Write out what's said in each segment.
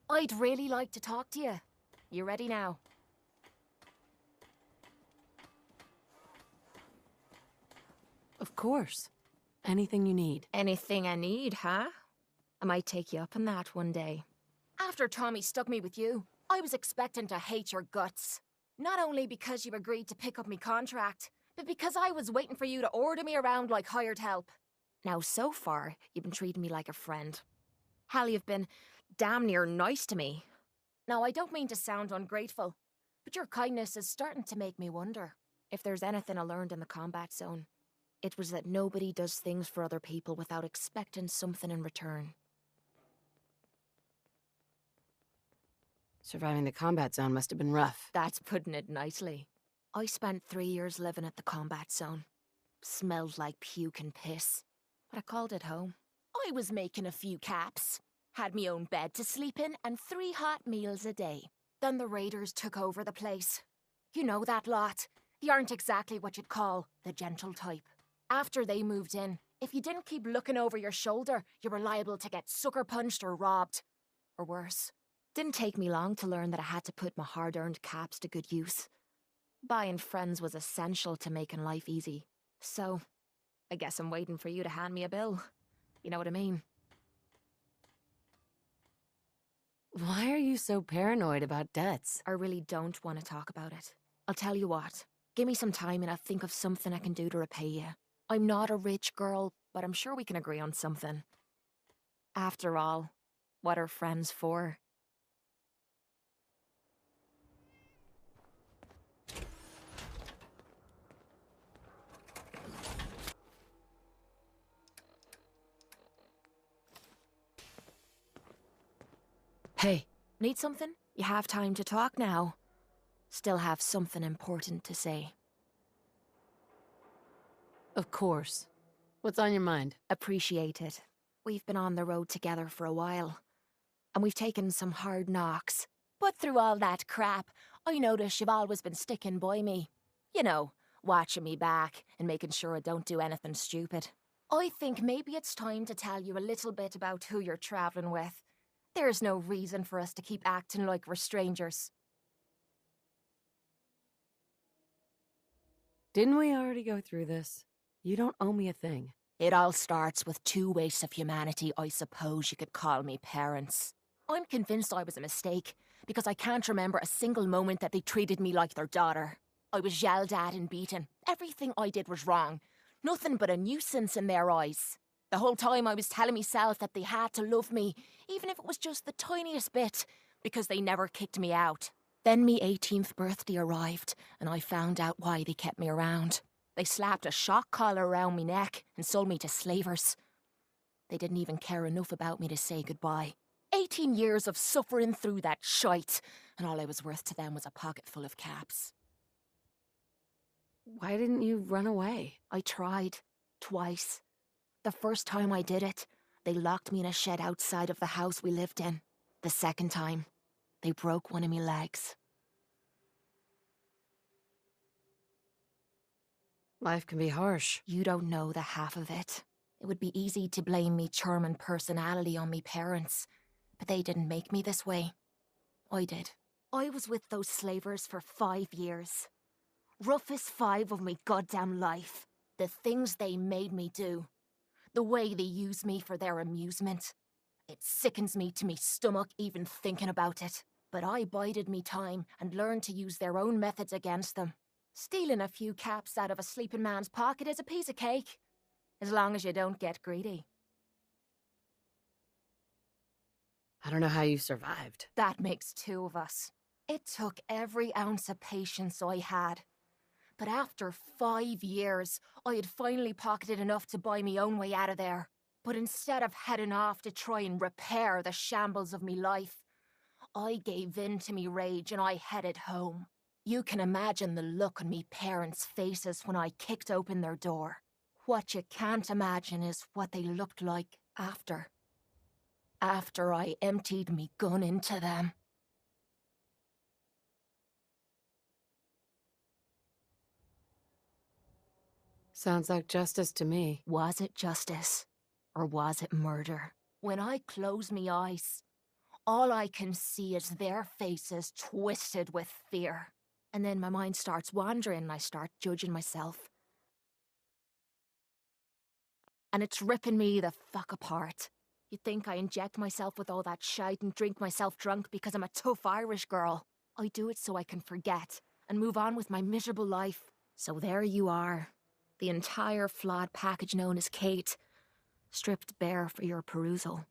I'd really like to talk to you. You ready now? Of course. Anything you need. Anything I need, huh? I might take you up on that one day. After Tommy stuck me with you, I was expecting to hate your guts. Not only because you agreed to pick up me contract, but because I was waiting for you to order me around like hired help. Now, so far, you've been treating me like a friend. Hell, you've been damn near nice to me. Now, I don't mean to sound ungrateful, but your kindness is starting to make me wonder. If there's anything I learned in the combat zone, it was that nobody does things for other people without expecting something in return. Surviving the combat zone must have been rough. That's putting it nicely. I spent 3 years living at the combat zone. Smelled like puke and piss, but I called it home. I was making a few caps, had me own bed to sleep in, and 3 hot meals a day. Then the raiders took over the place. You know that lot. They aren't exactly what you'd call the gentle type. After they moved in, if you didn't keep looking over your shoulder, you were liable to get sucker punched or robbed. Or worse. Didn't take me long to learn that I had to put my hard-earned caps to good use. Buying friends was essential to making life easy. So, I guess I'm waiting for you to hand me a bill. You know what I mean? Why are you so paranoid about debts? I really don't want to talk about it. I'll tell you what. Give me some time and I'll think of something I can do to repay you. I'm not a rich girl, but I'm sure we can agree on something. After all, what are friends for? Hey. Need something? You have time to talk now. Still have something important to say. Of course. What's on your mind? Appreciate it. We've been on the road together for a while, and we've taken some hard knocks. But through all that crap, I notice you've always been sticking by me. You know, watching me back and making sure I don't do anything stupid. I think maybe it's time to tell you a little bit about who you're traveling with. There's no reason for us to keep acting like we're strangers. Didn't we already go through this? You don't owe me a thing. It all starts with 2 wastes of humanity I suppose you could call me parents. I'm convinced I was a mistake, because I can't remember a single moment that they treated me like their daughter. I was yelled at and beaten. Everything I did was wrong. Nothing but a nuisance in their eyes. The whole time I was telling myself that they had to love me, even if it was just the tiniest bit, because they never kicked me out. Then me 18th birthday arrived, and I found out why they kept me around. They slapped a shock collar around me neck and sold me to slavers. They didn't even care enough about me to say goodbye. 18 years of suffering through that shite, and all I was worth to them was a pocket full of caps. Why didn't you run away? I tried. Twice. The first time I did it, they locked me in a shed outside of the house we lived in. The second time, they broke one of me legs. Life can be harsh. You don't know the half of it. It would be easy to blame me charming personality on me parents, but they didn't make me this way. I did. I was with those slavers for 5 years. Roughest 5 of me goddamn life. The things they made me do. The way they use me for their amusement. It sickens me to me stomach even thinking about it. But I bided me time and learned to use their own methods against them. Stealing a few caps out of a sleeping man's pocket is a piece of cake. As long as you don't get greedy. I don't know how you survived. That makes 2 of us. It took every ounce of patience I had. But after 5 years, I had finally pocketed enough to buy me own way out of there. But instead of heading off to try and repair the shambles of me life, I gave in to me rage and I headed home. You can imagine the look on me parents' faces when I kicked open their door. What you can't imagine is what they looked like after. After I emptied me gun into them. Sounds like justice to me. Was it justice? Or was it murder? When I close me eyes, all I can see is their faces twisted with fear. And then my mind starts wandering and I start judging myself. And it's ripping me the fuck apart. You'd think I inject myself with all that shite and drink myself drunk because I'm a tough Irish girl. I do it so I can forget and move on with my miserable life. So there you are, the entire flawed package known as Cait, stripped bare for your perusal.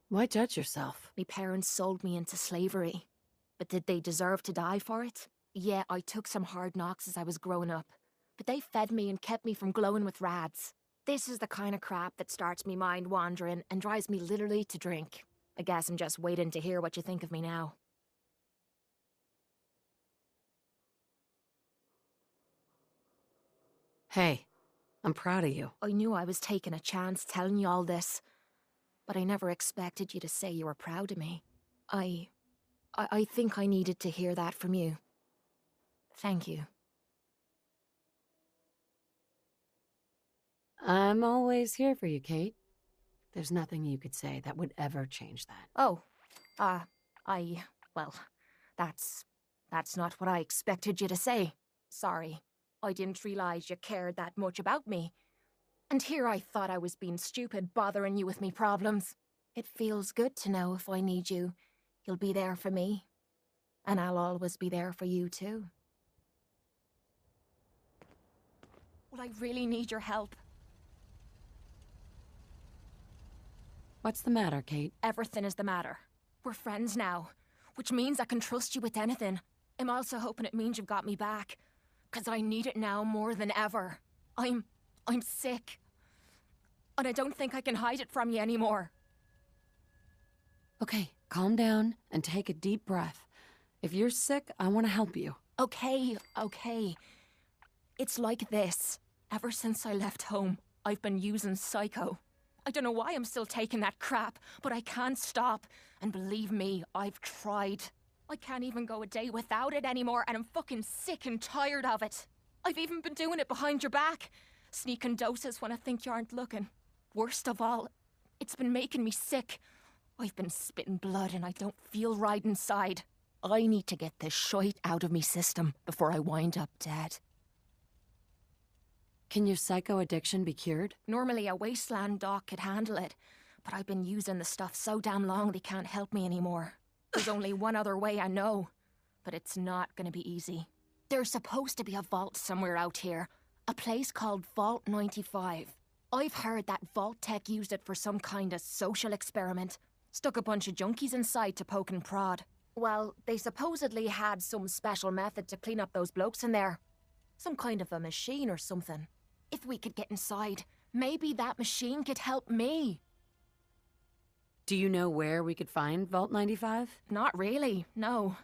Why judge yourself? Me parents sold me into slavery. But did they deserve to die for it? Yeah, I took some hard knocks as I was growing up. But they fed me and kept me from glowing with rads. This is the kind of crap that starts me mind wandering and drives me literally to drink. I guess I'm just waiting to hear what you think of me now. Hey, I'm proud of you. I knew I was taking a chance telling you all this, but I never expected you to say you were proud of me. I think I needed to hear that from you. Thank you. I'm always here for you, Cait. There's nothing you could say that would ever change that. Oh, well, that's not what I expected you to say. Sorry. I didn't realize you cared that much about me. And here I thought I was being stupid, bothering you with me problems. It feels good to know if I need you, you'll be there for me. And I'll always be there for you, too. Well, I really need your help. What's the matter, Cait? Everything is the matter. We're friends now, which means I can trust you with anything. I'm also hoping it means you've got me back, 'cause I need it now more than ever. I'm sick. And I don't think I can hide it from you anymore. Okay, calm down and take a deep breath. If you're sick, I want to help you. Okay. It's like this. Ever since I left home, I've been using Psycho. I don't know why I'm still taking that crap, but I can't stop. And believe me, I've tried. I can't even go a day without it anymore, and I'm fucking sick and tired of it. I've even been doing it behind your back, sneaking doses when I think you aren't looking. Worst of all, it's been making me sick. I've been spitting blood and I don't feel right inside. I need to get this shite out of me system before I wind up dead. Can your psycho addiction be cured? Normally a wasteland doc could handle it, but I've been using the stuff so damn long they can't help me anymore. There's only one other way I know, but it's not gonna be easy. There's supposed to be a vault somewhere out here, a place called Vault 95. I've heard that Vault Tech used it for some kind of social experiment. Stuck a bunch of junkies inside to poke and prod. Well, they supposedly had some special method to clean up those blokes in there. Some kind of a machine or something. If we could get inside, maybe that machine could help me. Do you know where we could find Vault 95? Not really, no.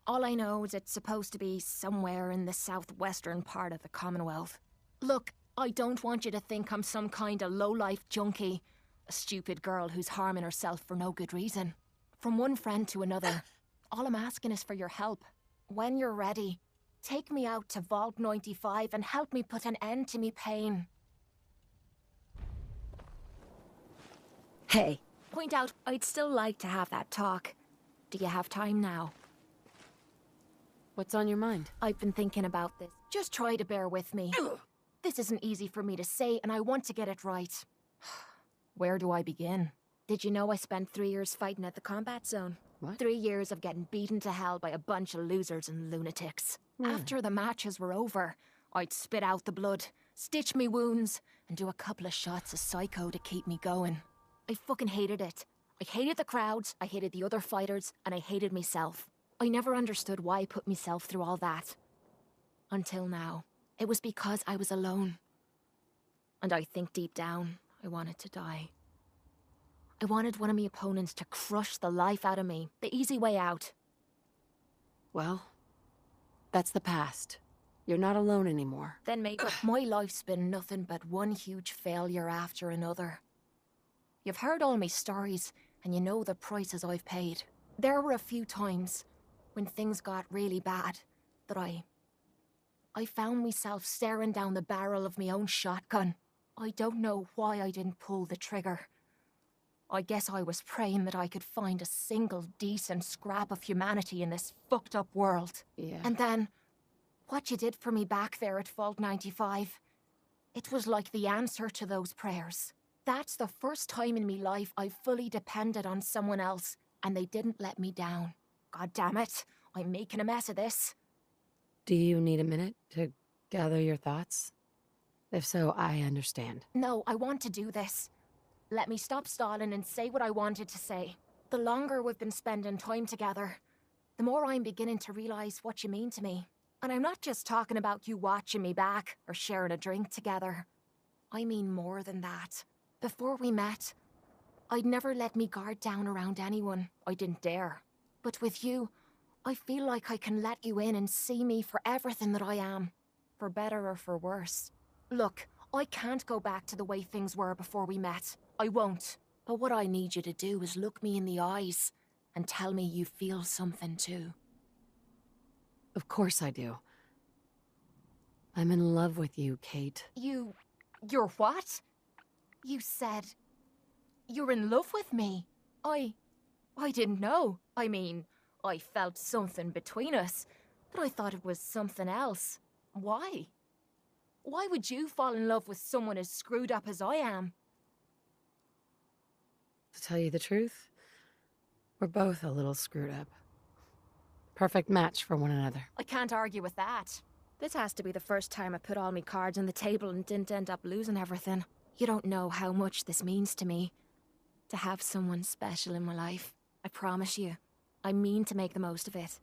All I know is it's supposed to be somewhere in the southwestern part of the Commonwealth. Look, I don't want you to think I'm some kind of low-life junkie. A stupid girl who's harming herself for no good reason. From one friend to another. All I'm asking is for your help. When you're ready, take me out to Vault 95 and help me put an end to me pain. Hey. Point out, I'd still like to have that talk. Do you have time now? What's on your mind? I've been thinking about this. Just try to bear with me. This isn't easy for me to say, and I want to get it right. Where do I begin? Did you know I spent 3 years fighting at the combat zone? What? 3 years of getting beaten to hell by a bunch of losers and lunatics. Really? After the matches were over, I'd spit out the blood, stitch me wounds, and do a couple of shots of Psycho to keep me going. I fucking hated it. I hated the crowds, I hated the other fighters, and I hated myself. I never understood why I put myself through all that. Until now. It was because I was alone. And I think deep down, I wanted to die. I wanted one of my opponents to crush the life out of me, the easy way out. Well, that's the past. You're not alone anymore. Then maybe my life's been nothing but one huge failure after another. You've heard all my stories, and you know the prices I've paid. There were a few times, when things got really bad, that I found myself staring down the barrel of my own shotgun. I don't know why I didn't pull the trigger. I guess I was praying that I could find a single decent scrap of humanity in this fucked up world. Yeah. And then, what you did for me back there at Vault 95, it was like the answer to those prayers. That's the first time in me life I've fully depended on someone else, and they didn't let me down. God damn it, I'm making a mess of this. Do you need a minute to gather your thoughts? If so, I understand. No, I want to do this. Let me stop stalling and say what I wanted to say. The longer we've been spending time together, the more I'm beginning to realize what you mean to me. And I'm not just talking about you watching me back or sharing a drink together. I mean more than that. Before we met, I'd never let me guard down around anyone. I didn't dare. But with you, I feel like I can let you in and see me for everything that I am. For better or for worse. Look, I can't go back to the way things were before we met. I won't. But what I need you to do is look me in the eyes and tell me you feel something too. Of course I do. I'm in love with you, Cait. You're what? You said you're in love with me. I didn't know. I mean, I felt something between us, but I thought it was something else. Why? Why would you fall in love with someone as screwed up as I am? To tell you the truth, we're both a little screwed up. Perfect match for one another. I can't argue with that. This has to be the first time I put all my cards on the table and didn't end up losing everything. You don't know how much this means to me. To have someone special in my life. I promise you. I mean to make the most of it.